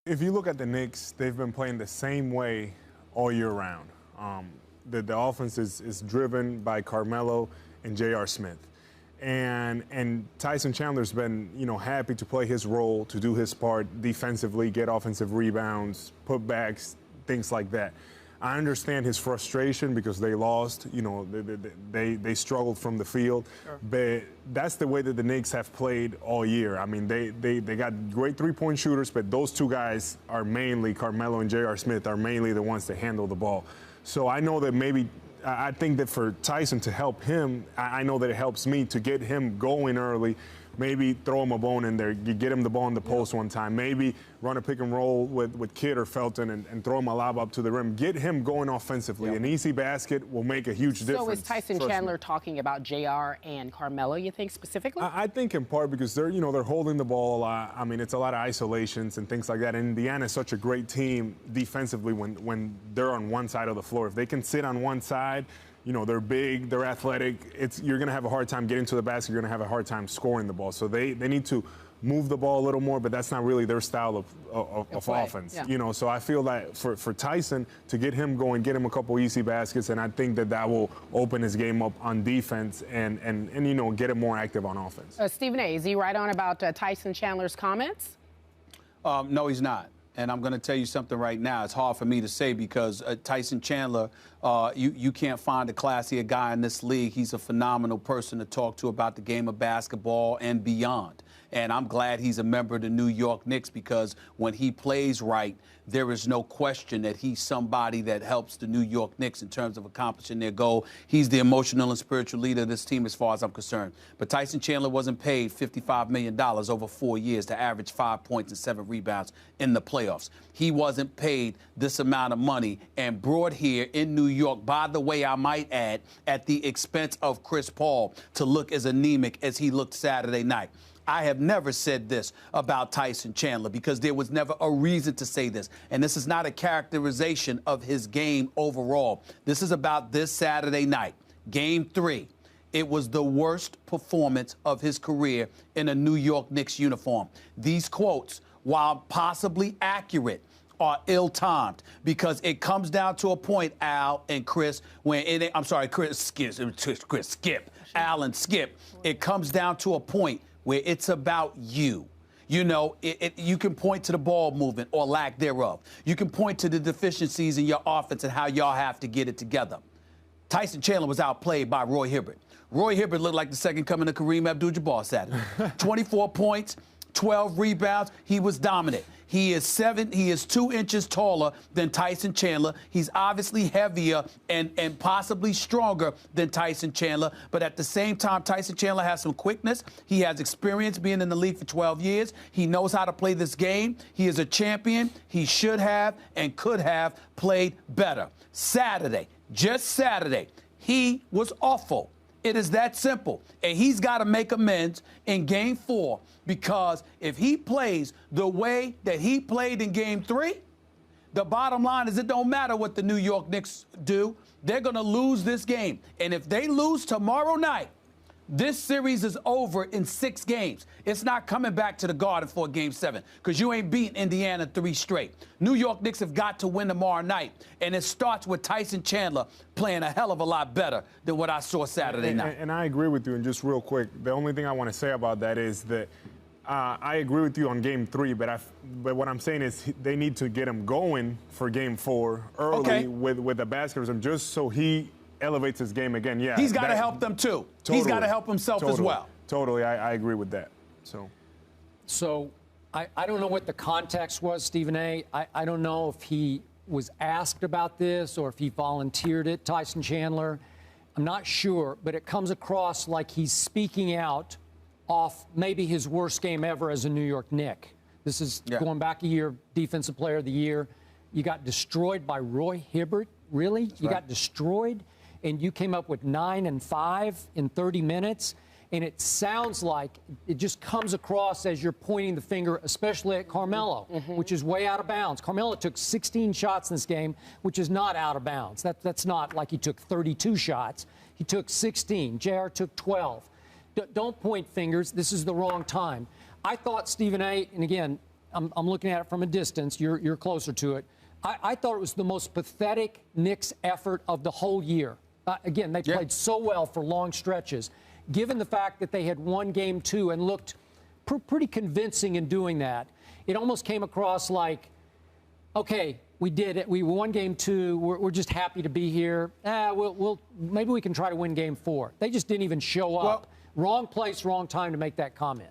If you look at the Knicks, they've been playing the same way all year round. The offense is driven by Carmelo and J.R. Smith. And Tyson Chandler's been, happy to play his role, to do his part defensively, get offensive rebounds, putbacks, things like that. I understand his frustration because they lost. They struggled from the field. Sure. But that's the way that the Knicks have played all year. I mean, they got great three-point shooters, but those two guys are mainly, Carmelo and J.R. Smith, are mainly the ones that handle the ball. So I know that I think that for Tyson to help him, I know that it helps me to get him going early. Maybe throw him a bone in there, you get him the ball in the post one time. Maybe run a pick and roll with Kidd or Felton and throw him a lob up to the rim. Get him going offensively. An easy basket will make a huge difference. So is Tyson Chandler talking about JR and Carmelo, you think, specifically? I think in part because they're holding the ball a lot. I mean, it's a lot of isolations and things like that. And Indiana is such a great team defensively when they're on one side of the floor. If they can sit on one side, they're big, they're athletic. You're going to have a hard time getting to the basket. You're going to have a hard time scoring the ball. So they need to move the ball a little more, but that's not really their style of offense. Yeah. So I feel that for Tyson, to get him going, get him a couple easy baskets, and I think that will open his game up on defense and get him more active on offense. Stephen A., is he right on about Tyson Chandler's comments? No, he's not. And I'm going to tell you something right now. It's hard for me to say because Tyson Chandler, you can't find a classier guy in this league. He's a phenomenal person to talk to about the game of basketball and beyond. And I'm glad he's a member of the New York Knicks because when he plays right, there is no question that he's somebody that helps the New York Knicks in terms of accomplishing their goal. He's the emotional and spiritual leader of this team as far as I'm concerned. But Tyson Chandler wasn't paid $55 million over 4 years to average 5 points and 7 rebounds in the playoffs. He wasn't paid this amount of money and brought here in New York, by the way, I might add, at the expense of Chris Paul to look as anemic as he looked Saturday night. I have never said this about Tyson Chandler because there was never a reason to say this. And this is not a characterization of his game overall. This is about this Saturday night, Game 3. It was the worst performance of his career in a New York Knicks uniform. These quotes, while possibly accurate, are ill-timed because it comes down to a point, Al and Chris, Skip, Al and Skip. It comes down to a point where it's about you. You can point to the ball movement or lack thereof. You can point to the deficiencies in your offense and how y'all have to get it together. Tyson Chandler was outplayed by Roy Hibbert. Roy Hibbert looked like the second coming of Kareem Abdul-Jabbar Saturday. 24 points, 12 rebounds. He was dominant. He is 2 inches taller than Tyson Chandler. He's obviously heavier and possibly stronger than Tyson Chandler. But at the same time, Tyson Chandler has some quickness. He has experience being in the league for 12 years. He knows how to play this game. He is a champion. He should have and could have played better. Saturday, just Saturday, he was awful. It is that simple. And he's got to make amends in Game 4 because if he plays the way that he played in Game 3, the bottom line is it don't matter what the New York Knicks do. They're going to lose this game. And if they lose tomorrow night, this series is over in 6 games. It's not coming back to the Garden for Game 7 because you ain't beating Indiana 3 straight. New York Knicks have got to win tomorrow night, and it starts with Tyson Chandler playing a hell of a lot better than what I saw Saturday night. And I agree with you, and just real quick, the only thing I want to say about that is that I agree with you on Game 3, but what I'm saying is they need to get him going for Game 4 early with the basketball, just so he elevates his game again. Yeah, he's got to help them too. Totally, he's got to help himself as well. Totally, I agree with that. So I don't know what the context was, Stephen A. I don't know if he was asked about this or if he volunteered it, Tyson Chandler. I'm not sure, but it comes across like he's speaking out off maybe his worst game ever as a New York Knick. This is going back a year, Defensive Player of the Year. You got destroyed by Roy Hibbert. Really? That's you got destroyed? And you came up with 9 and 5 in 30 minutes. And it sounds like it just comes across as you're pointing the finger, especially at Carmelo, which is way out of bounds. Carmelo took 16 shots in this game, which is not out of bounds. That's not like he took 32 shots. He took 16. JR took 12. Don't point fingers. This is the wrong time. I thought Stephen A., and again, I'm looking at it from a distance. You're closer to it. I thought it was the most pathetic Knicks effort of the whole year. Again, they played so well for long stretches. Given the fact that they had won Game 2 and looked pretty convincing in doing that, it almost came across like, okay, we did it. We won Game 2. We're just happy to be here. Maybe we can try to win Game 4. They just didn't even show up. Well, wrong place, wrong time to make that comment.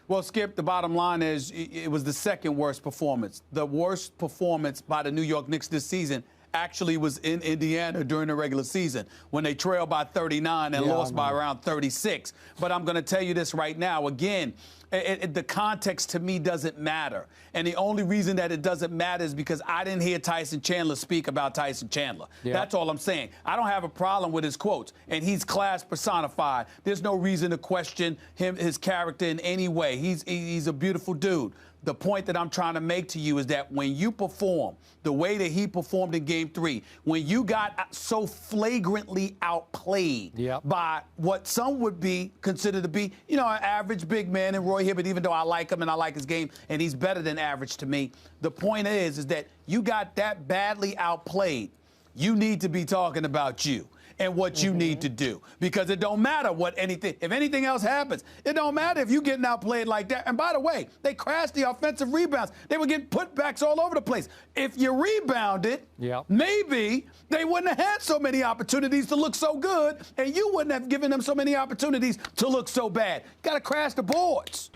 Well, Skip, the bottom line is it was the second worst performance. The worst performance by the New York Knicks this season actually was in Indiana during the regular season when they trailed by 39 and lost by around 36. But I'm going to tell you this right now. Again, the context to me doesn't matter. And the only reason that it doesn't matter is because I didn't hear Tyson Chandler speak about Tyson Chandler. That's all I'm saying. I don't have a problem with his quotes, and he's class personified. There's no reason to question his character in any way. He's a beautiful dude. The point that I'm trying to make to you is that when you perform the way that he performed in Game 3, when you got so flagrantly outplayed by what some would be considered to be, an average big man in Roy Hibbert, even though I like him and I like his game, and he's better than average to me. The point is that you got that badly outplayed. You need to be talking about you and what you need to do, because it don't matter if anything else happens. It don't matter if you getting outplayed like that. And by the way, they crashed the offensive rebounds. They were getting putbacks all over the place. If you rebounded, maybe they wouldn't have had so many opportunities to look so good, and you wouldn't have given them so many opportunities to look so bad. Got to crash the boards.